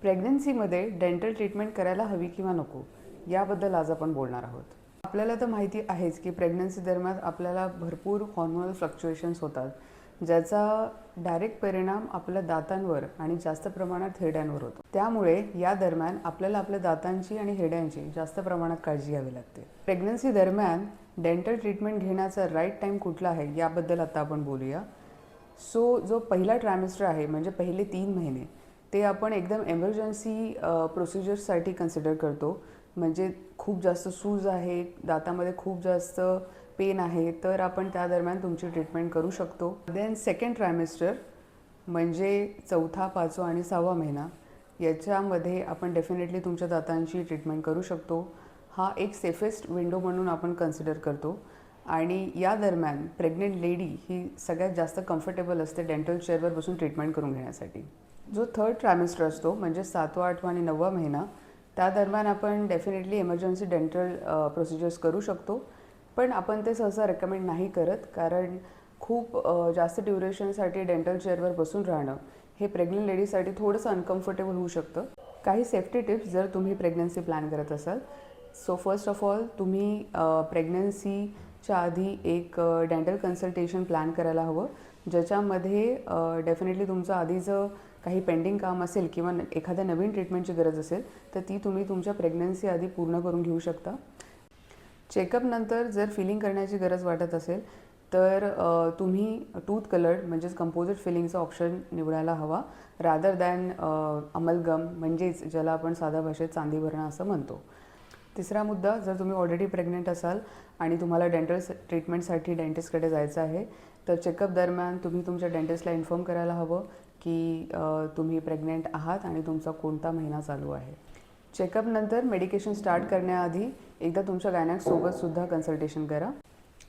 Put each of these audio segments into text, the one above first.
प्रेग्नन्सीमध्ये dental treatment करायला हवी किंवा नको याबद्दल आज आपण बोलणार आहोत. आपल्याला तर माहिती आहेच की प्रेग्नन्सी दरम्यान आपल्याला भरपूर हॉर्मोनल फ्लक्च्युएशन्स होतात, ज्याचा डायरेक्ट परिणाम आपल्या दातांवर आणि जास्त प्रमाणात हिरड्यांवर होतो. त्यामुळे या दरम्यान आपल्याला आपल्या दातांची आणि हिरड्यांची जास्त प्रमाणात काळजी घ्यावी लागते. प्रेग्नन्सी दरम्यान डेंटल ट्रीटमेंट घेण्याचा राईट टाईम कुठला आहे याबद्दल आता आपण बोलूया. जो पहिला ट्रायमेस्टर आहे म्हणजे पहिले 3 महिने ते आपण एकदम एमर्जन्सी प्रोसिजर्ससाठी कन्सिडर करतो. म्हणजे खूप जास्त सूज आहे, दातामध्ये खूप जास्त पेन आहे, तर आपण त्या दरम्यान तुमची ट्रीटमेंट करू शकतो. देन सेकंड ट्रायमेस्टर म्हणजे चौथा, पाचवा आणि 6वा महिना, याच्यामध्ये आपण डेफिनेटली तुमच्या दातांची ट्रीटमेंट करू शकतो. हा एक सेफेस्ट विंडो म्हणून आपण कन्सिडर करतो आणि या दरम्यान प्रेग्नेंट लेडी ही सगळ्यात जास्त कम्फर्टेबल असते डेंटल चेअरवर बसून ट्रीटमेंट करून घेण्यासाठी. जो थर्ड ट्रायमेस्टर असतो म्हणजे 7वा, 8वा आणि 9वा महिना, त्या दरम्यान आपण डेफिनेटली एमर्जन्सी डेंटल प्रोसिजर्स करू शकतो. पण आपण ते सहसा रेकमेंड नाही करत, कारण खूप जास्त ड्युरेशनसाठी डेंटल चेअरवर बसून राहणं हे प्रेग्नंट लेडीजसाठी थोडंसं अनकम्फर्टेबल होऊ शकतं. काही सेफ्टी टिप्स जर तुम्ही प्रेग्नन्सी प्लॅन करत असाल. सो फर्स्ट ऑफ ऑल तुम्ही प्रेग्नन्सीच्या आधी एक डेंटल कन्सल्टेशन प्लॅन करायला हवं, ज्याच्यामध्ये डेफिनेटली तुमचं आधीचं काही पेंडिंग काम असेल किंवा एखाद्या नवीन ट्रीटमेंटची गरज असेल तर ती तुम्ही तुमच्या प्रेग्नन्सी आधी पूर्ण करून घेऊ शकता. चेकअपनंतर जर फिलिंग करण्याची गरज वाटत असेल तर तुम्ही टूथ कलर्ड म्हणजेच कंपोजिट फिलिंगचा ऑप्शन निवडायला हवा, रादर दॅन अमलगम म्हणजेच ज्याला आपण साध्या भाषेत चांदी भरणं असं म्हणतो. तिसरा मुद्दा, जर तुम्ही ऑलरेडी प्रेग्नेंट असाल आणि तुम्हाला डेंटल ट्रीटमेंटसाठी डेंटिस्टकडे जायचं आहे तर चेकअप दरम्यान तुम्ही तुमच्या डेंटिस्टला इन्फॉर्म करायला हवं की तुम्ही प्रेग्नेंट आहात आणि तुमचा कोणता महिना चालू आहे. चेकअपनंतर मेडिकेशन स्टार्ट करण्याआधी एकदा तुमच्या गायनॅकसोबतसुद्धा कन्सल्टेशन करा.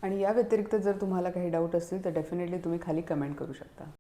आणि या व्यतिरिक्त जर तुम्हाला काही डाऊट असतील तर डेफिनेटली तुम्ही खाली कमेंट करू शकता.